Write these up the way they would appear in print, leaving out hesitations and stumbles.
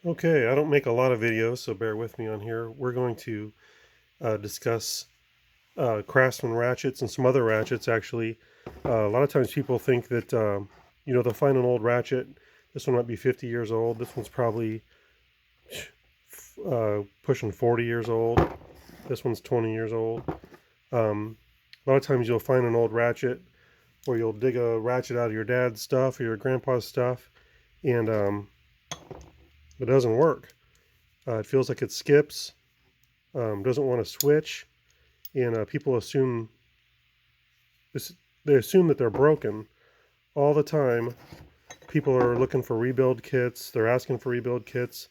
Okay, I don't make a lot of videos, so bear with me on here. We're going to discuss Craftsman ratchets and some other ratchets, actually. A lot of times people think that, they'll find an old ratchet. This one might be 50 years old. This one's probably pushing 40 years old. This one's 20 years old. A lot of times you'll find an old ratchet, or you'll dig a ratchet out of your dad's stuff or your grandpa's stuff, and it doesn't work. It feels like it skips, doesn't want to switch, and people assume this. They assume that they're broken all the time. People are looking for rebuild kits. They're asking for rebuild kits,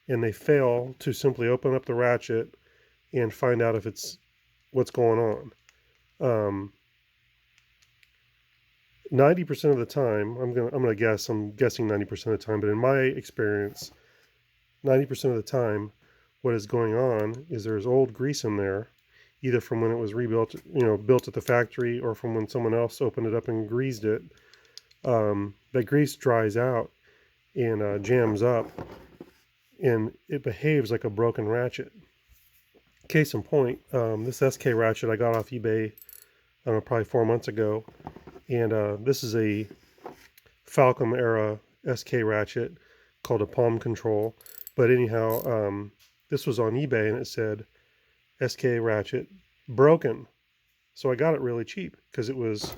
and they fail to simply open up the ratchet and find out if it's what's going on. 90% of the time, I'm gonna guess. I'm guessing 90% of the time, but in my experience, 90% of the time, what is going on is there's old grease in there, either from when it was rebuilt, built at the factory, or from when someone else opened it up and greased it. That grease dries out and jams up, and it behaves like a broken ratchet. Case in point, this SK ratchet I got off eBay, I don't know, probably 4 months ago, and this is a Falcom era SK ratchet called a Palm Control. But anyhow, this was on eBay and it said SK ratchet broken. So I got it really cheap because it was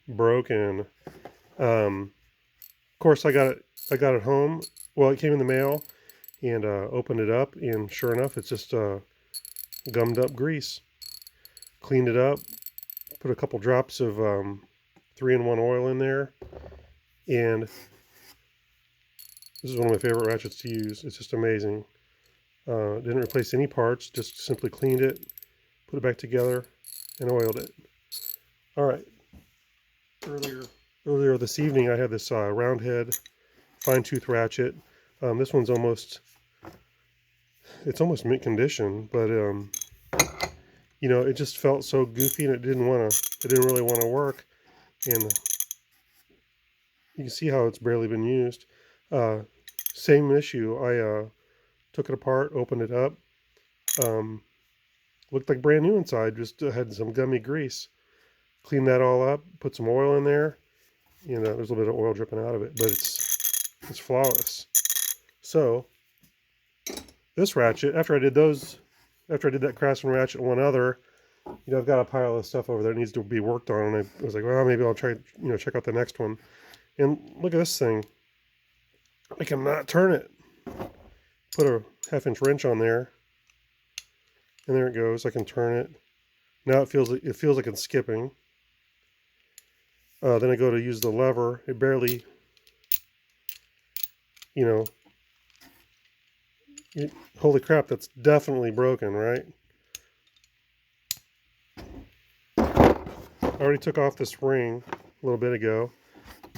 broken. Of course, I got it home. Well, it came in the mail, and opened it up, and sure enough, it's just gummed up grease. Cleaned it up, put a couple drops of 3-in-1 oil in there, and this is one of my favorite ratchets to use. It's just amazing. Didn't replace any parts, just simply cleaned it, put it back together, and oiled it. All right. Earlier this evening, I had this round head fine tooth ratchet. This one's it's almost mint condition, but it just felt so goofy, and it didn't really want to work. And you can see how it's barely been used. Same issue. I took it apart, opened it up. Looked like brand new inside. Just had some gummy grease. Cleaned that all up. Put some oil in there. There's a little bit of oil dripping out of it, but it's flawless. So this ratchet, after I did that Craftsman ratchet and one other, I've got a pile of stuff over there that needs to be worked on, and I was like, well, maybe I'll try, check out the next one. And look at this thing. I cannot turn it. Put a 1/2-inch wrench on there, and there it goes. I can turn it. Now it feels like it's skipping. Then I go to use the lever. It barely, holy crap, that's definitely broken, right? I already took off this ring a little bit ago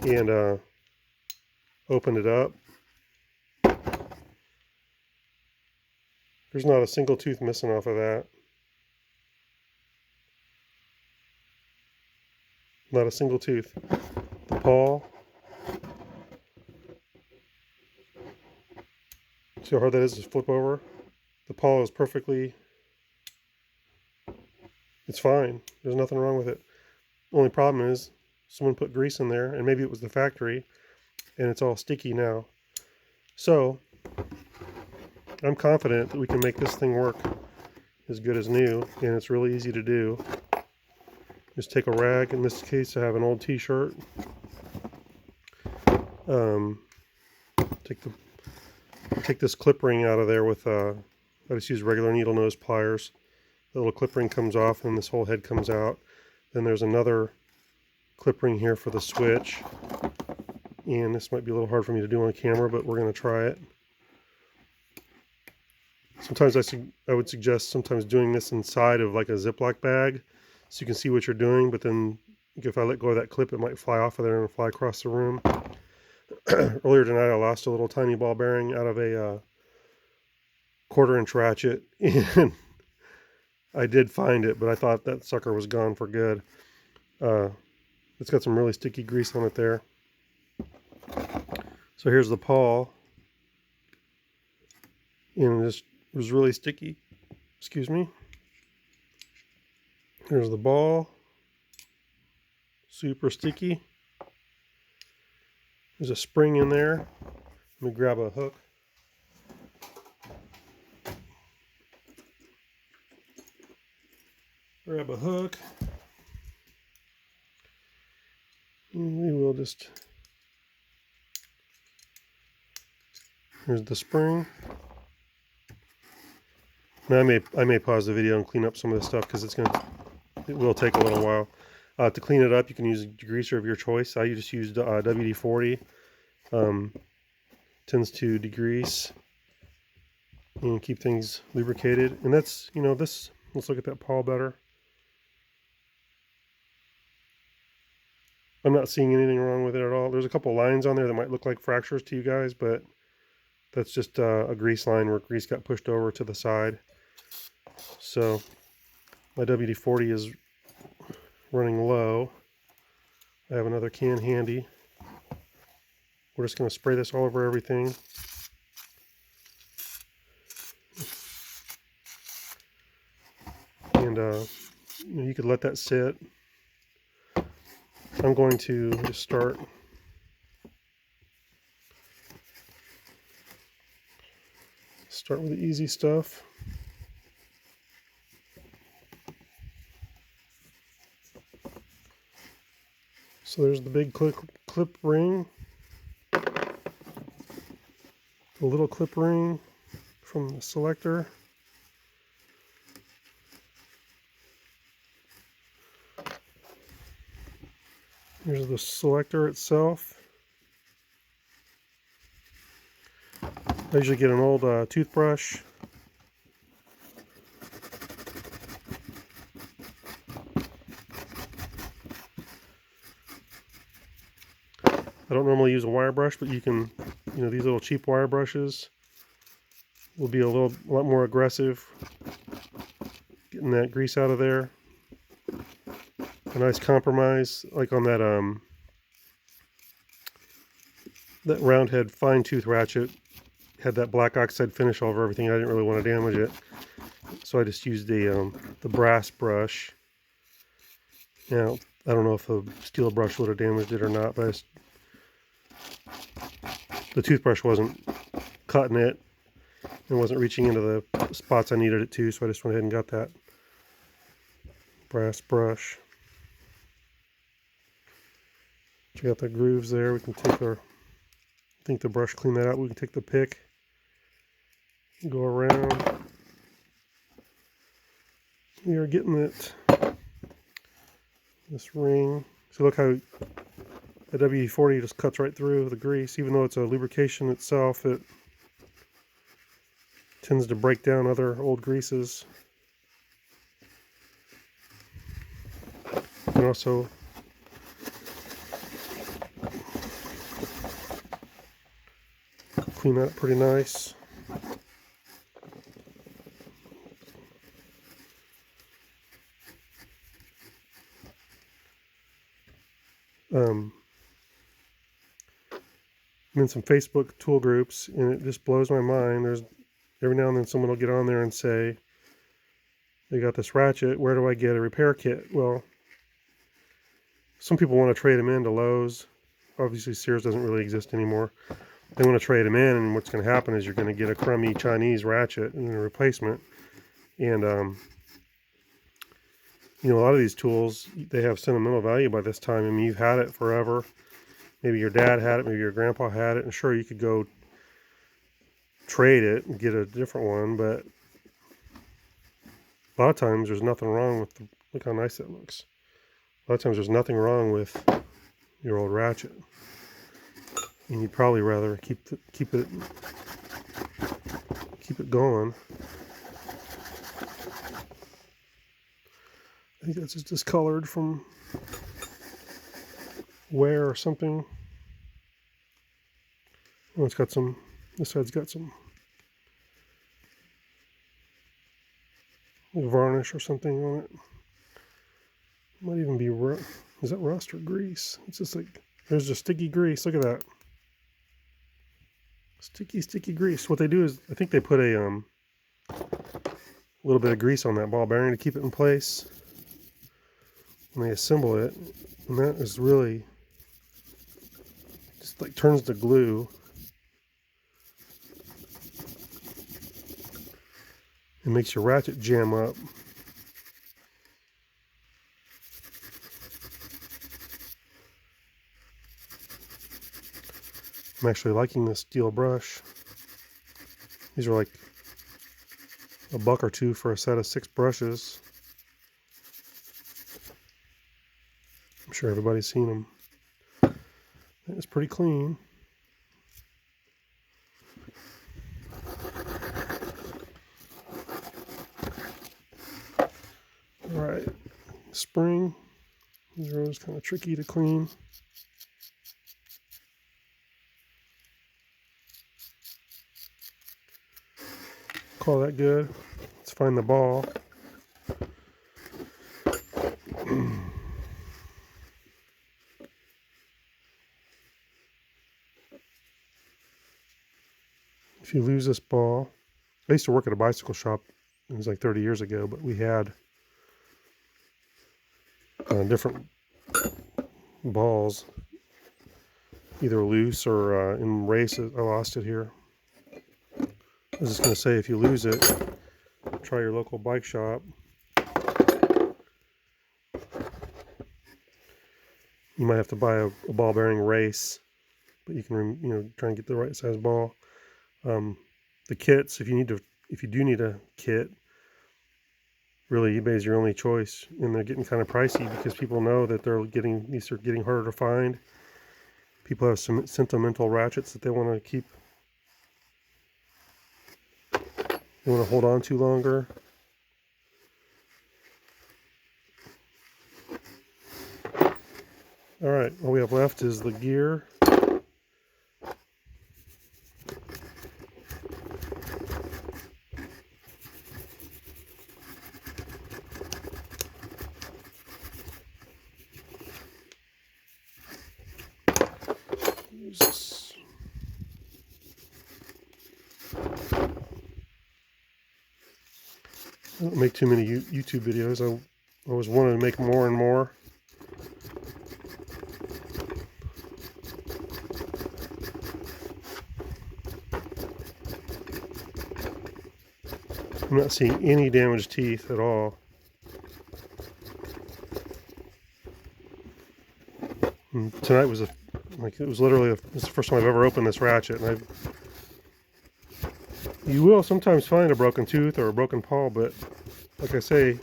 and opened it up. There's not a single tooth missing off of that. Not a single tooth. The pawl. See how hard that is to flip over? The pawl is it's fine. There's nothing wrong with it. The only problem is someone put grease in there, and maybe it was the factory, and it's all sticky now. So I'm confident that we can make this thing work as good as new, and it's really easy to do. Just take a rag. In this case, I have an old t-shirt. Take this clip ring out of there with I just use regular needle nose pliers. The little clip ring comes off, and this whole head comes out. Then there's another clip ring here for the switch, and this might be a little hard for me to do on camera, but we're going to try it. Sometimes I would suggest sometimes doing this inside of like a Ziploc bag, so you can see what you're doing, but then if I let go of that clip, it might fly off of there and fly across the room. Earlier tonight, I lost a little tiny ball bearing out of a 1/4-inch ratchet, and I did find it, but I thought that sucker was gone for good. It's got some really sticky grease on it there. So here's the pawl. and this was really sticky. Excuse me. Here's the ball. Super sticky. There's a spring in there. Let me grab a hook. Grab a hook. And we will just... Here's the spring. Now I may pause the video and clean up some of this stuff because it will take a little while. To clean it up, you can use a degreaser of your choice. I just used WD-40. Tends to degrease and keep things lubricated. And that's, you know, this, let's look at that pawl better. I'm not seeing anything wrong with it at all. There's a couple lines on there that might look like fractures to you guys, but that's just a grease line where grease got pushed over to the side. So my WD-40 is running low. I have another can handy. We're just going to spray this all over everything. And you could let that sit. I'm going to just start with the easy stuff. So there's the big clip ring, the little clip ring from the selector. Here's the selector itself. I usually get an old toothbrush. I don't normally use a wire brush, but you can, you know, these little cheap wire brushes will be a lot more aggressive getting that grease out of there. A nice compromise, like on that that round head fine tooth ratchet, had that black oxide finish all over everything. I didn't really want to damage it, so I just used the brass brush. Now I don't know if a steel brush would have damaged it or not, but the toothbrush wasn't cutting it and wasn't reaching into the spots I needed it to, so I just went ahead and got that brass brush. Check out the grooves there. We can take our, I think the brush cleaned that out. We can take the pick, go around. We are getting it, this ring. So look how the WD-40 just cuts right through the grease. Even though it's a lubrication itself, it tends to break down other old greases. And also clean that up pretty nice. I'm in some Facebook tool groups, and it just blows my mind. There's every now and then someone will get on there and say, they got this ratchet, where do I get a repair kit? Well, some people want to trade them into Lowe's. Obviously Sears doesn't really exist anymore. They want to trade them in, and what's going to happen is you're going to get a crummy Chinese ratchet and a replacement. And you know, a lot of these tools, they have sentimental value by this time. I mean, you've had it forever. Maybe your dad had it, maybe your grandpa had it, and sure, you could go trade it and get a different one, but a lot of times there's nothing wrong with look how nice that looks. A lot of times there's nothing wrong with your old ratchet, and you'd probably rather keep it going. I think that's just discolored from wear or something. Oh, it's got some, this side's got some varnish or something on it. Might even be, is that rust or grease? It's just like, there's just sticky grease. Look at that. Sticky grease. What they do is, I think they put a little bit of grease on that ball bearing to keep it in place when they assemble it, and that is really just like turns to glue. It makes your ratchet jam up. I'm actually liking this steel brush. These are like $1 or $2 for a set of 6 brushes. I'm sure everybody's seen them. It's pretty clean. Alright, spring. These are always kind of tricky to clean. Call that good. Let's find the ball. If you lose this ball, I used to work at a bicycle shop. It was like 30 years ago, but we had different balls, either loose or in races. I lost it here. I was just going to say, if you lose it, try your local bike shop. You might have to buy a ball bearing race, but you can try and get the right size ball. The kits, if you do need a kit, really eBay is your only choice, and they're getting kind of pricey because people know that these are getting harder to find. People have some sentimental ratchets that they want to keep. They want to hold on to longer. All right, all we have left is the gear. I don't make too many YouTube videos. I always wanted to make more and more. I'm not seeing any damaged teeth at all. And tonight was it was literally it's the first time I've ever opened this ratchet, and you will sometimes find a broken tooth or a broken paw, but like I say,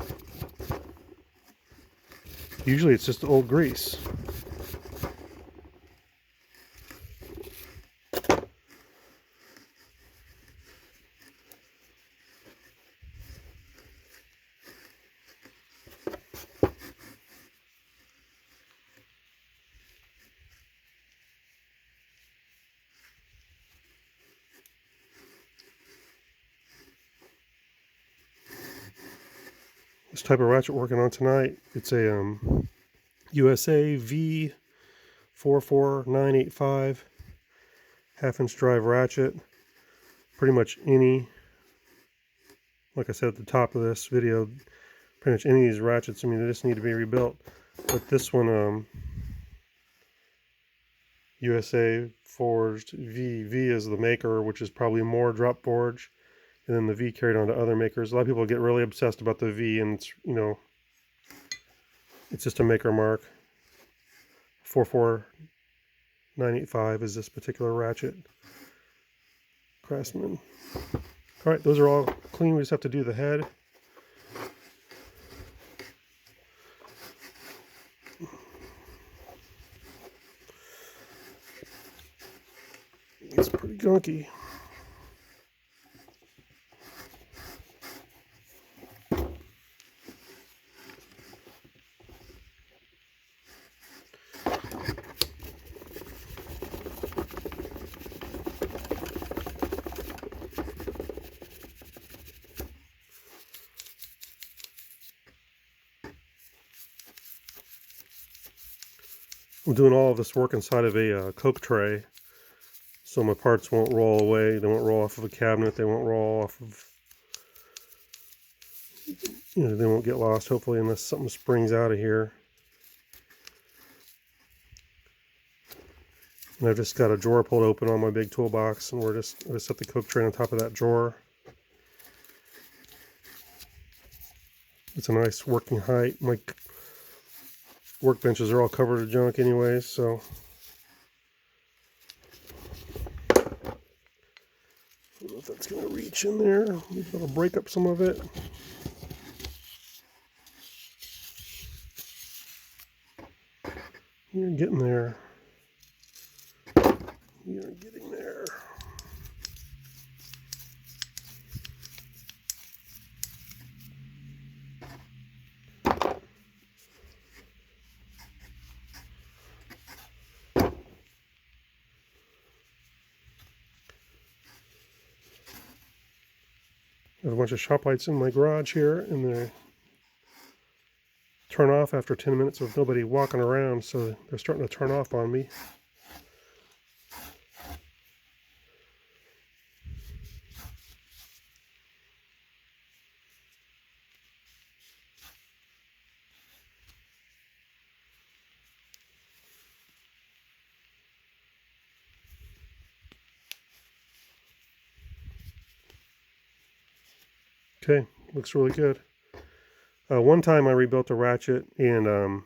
usually it's just old grease. This type of ratchet we're working on tonight, it's a USA V44985 half-inch drive ratchet. Pretty much any, like I said at the top of this video, pretty much any of these ratchets, I mean, they just need to be rebuilt. But this one, USA forged V is the maker, which is probably more drop forge, and then the V carried on to other makers. A lot of people get really obsessed about the V, and it's, it's just a maker mark. 44985 is this particular ratchet. Craftsman. All right, those are all clean. We just have to do the head. It's pretty gunky. I'm doing all of this work inside of a Coke tray. so my parts won't roll away. They won't roll off of a cabinet. They won't roll off of, they won't get lost, hopefully, unless something springs out of here. And I've just got a drawer pulled open on my big toolbox, and I just set the Coke tray on top of that drawer. It's a nice working height. My workbenches are all covered with junk anyways, so I don't know if that's going to reach in there. Maybe it'll break up some of it. You're getting there. You're getting there. I have a bunch of shop lights in my garage here, and they turn off after 10 minutes with nobody walking around, so they're starting to turn off on me. Okay, looks really good. One time I rebuilt a ratchet, and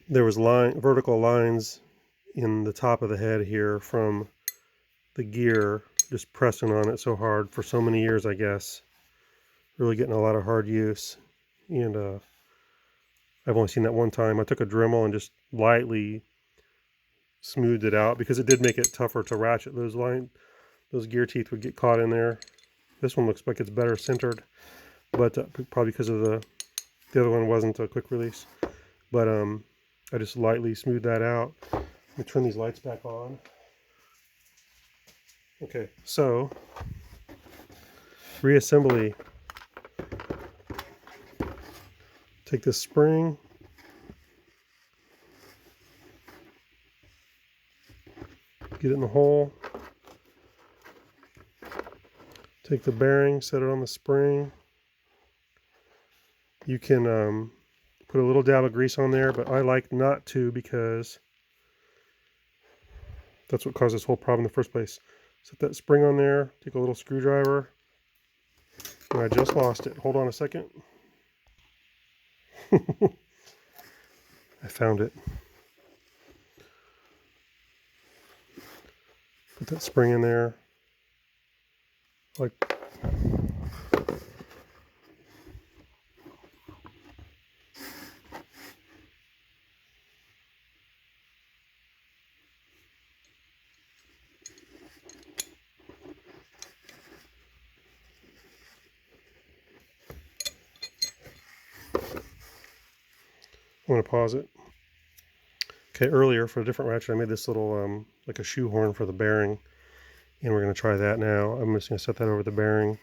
there was vertical lines in the top of the head here from the gear just pressing on it so hard for so many years, I guess. Really getting a lot of hard use. And I've only seen that one time. I took a Dremel and just lightly smoothed it out because it did make it tougher to ratchet. Those gear teeth would get caught in there. This one looks like it's better centered, but probably because of the other one wasn't a quick release. But I just lightly smoothed that out. Let me turn these lights back on. Okay, so reassembly. Take this spring, get it in the hole, take the bearing, set it on the spring. You can put a little dab of grease on there, but I like not to because that's what caused this whole problem in the first place. Set that spring on there, take a little screwdriver, and I just lost it. Hold on a second. I found it. Put that spring in there. Like I'm going to pause it. Okay, earlier for a different ratchet I made this little like a shoehorn for the bearing, and we're going to try that now. I'm just going to set that over the bearing.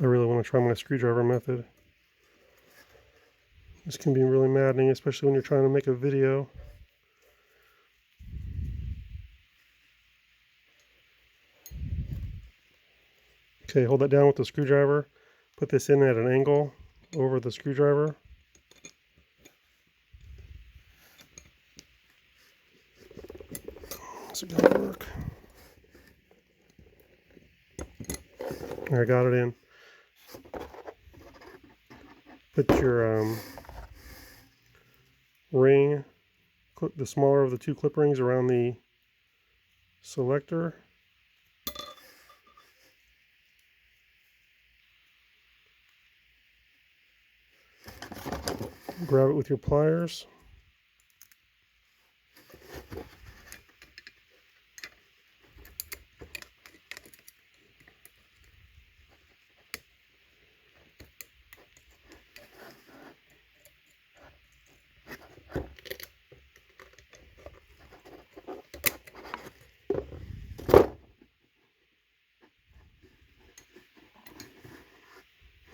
I really want to try my screwdriver method. This can be really maddening, especially when you're trying to make a video. Okay, hold that down with the screwdriver. Put this in at an angle over the screwdriver. Is it gonna work? I got it in. Put your ring, the smaller of the two clip rings, around the selector. grab it with your pliers.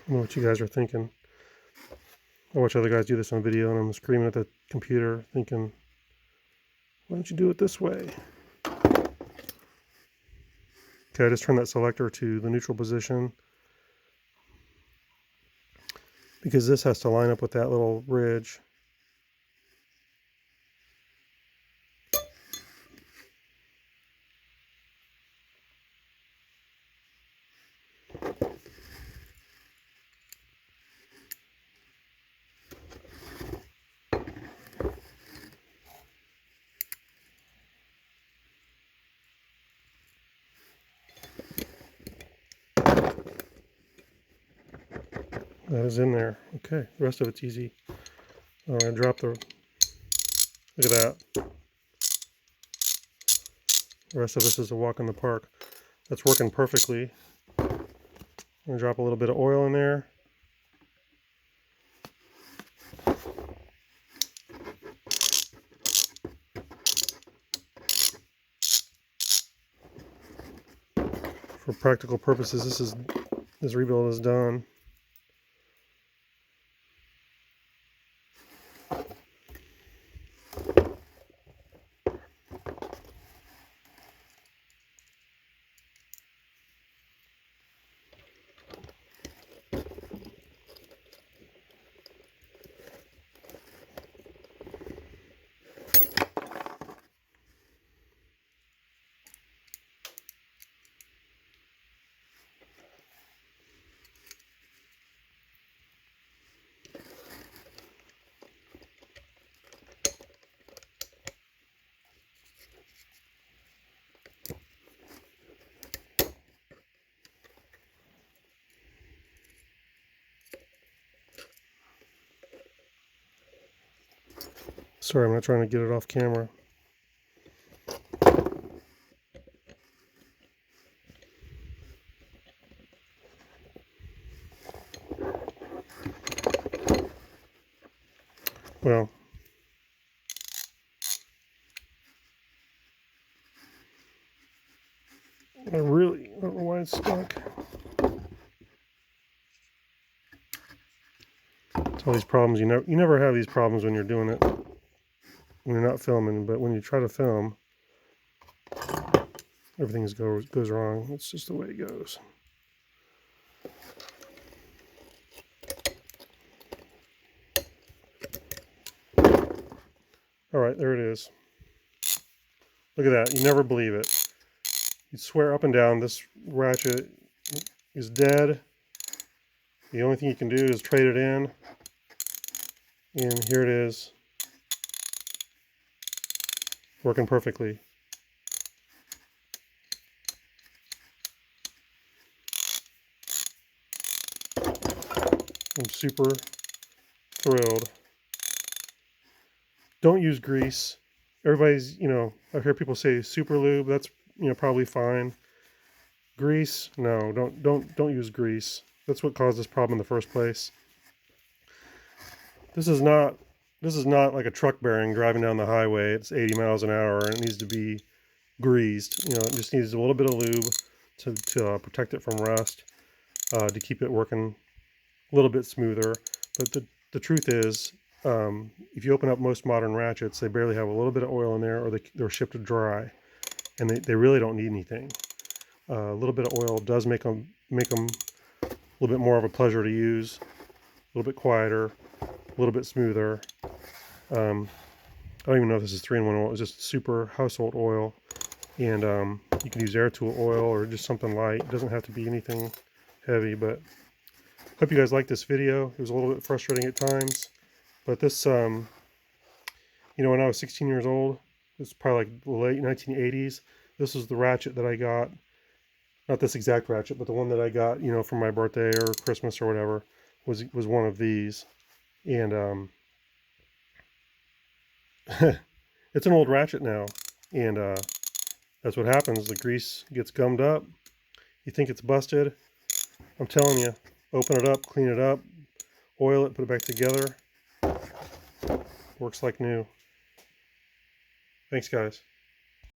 I don't know what you guys are thinking. I watch other guys do this on video and I'm screaming at the computer thinking, why don't you do it this way? Okay, I just turned that selector to the neutral position because this has to line up with that little ridge. That is in there. Okay, the rest of it's easy. I'm going to drop the, look at that. The rest of this is a walk in the park. That's working perfectly. I'm going to drop a little bit of oil in there. For practical purposes, this rebuild is done. Sorry, I'm not trying to get it off camera. Well, I really don't know why it's stuck. It's all these problems. You never have these problems when you're doing it, when you're not filming, but when you try to film, everything goes wrong. It's just the way it goes. All right, there it is. Look at that. You never believe it. You swear up and down this ratchet is dead. The only thing you can do is trade it in. And here it is. Working perfectly. I'm super thrilled. Don't use grease. Everybody's, I hear people say super lube. That's, probably fine. Grease, no, don't use grease. That's what caused this problem in the first place. This is not like a truck bearing driving down the highway. It's 80 miles an hour and it needs to be greased. It just needs a little bit of lube to protect it from rust, to keep it working a little bit smoother. But the truth is, if you open up most modern ratchets, they barely have a little bit of oil in there, or they're shipped dry, and they really don't need anything. A little bit of oil does make them a little bit more of a pleasure to use, a little bit quieter, a little bit smoother. I don't even know if this is 3-in-1 oil. It's just super household oil, and you can use air tool oil or just something light. It doesn't have to be anything heavy. But hope you guys liked this video. It was a little bit frustrating at times, but this when I was 16 years old, it's probably like the late 1980s. This was the ratchet that I got. Not this exact ratchet, but the one that I got, for my birthday or Christmas or whatever, was one of these. And It's an old ratchet now, and that's what happens. The grease gets gummed up. You think it's busted. I'm telling you, open it up, clean it up, oil it, put it back together. Works like new. Thanks, guys.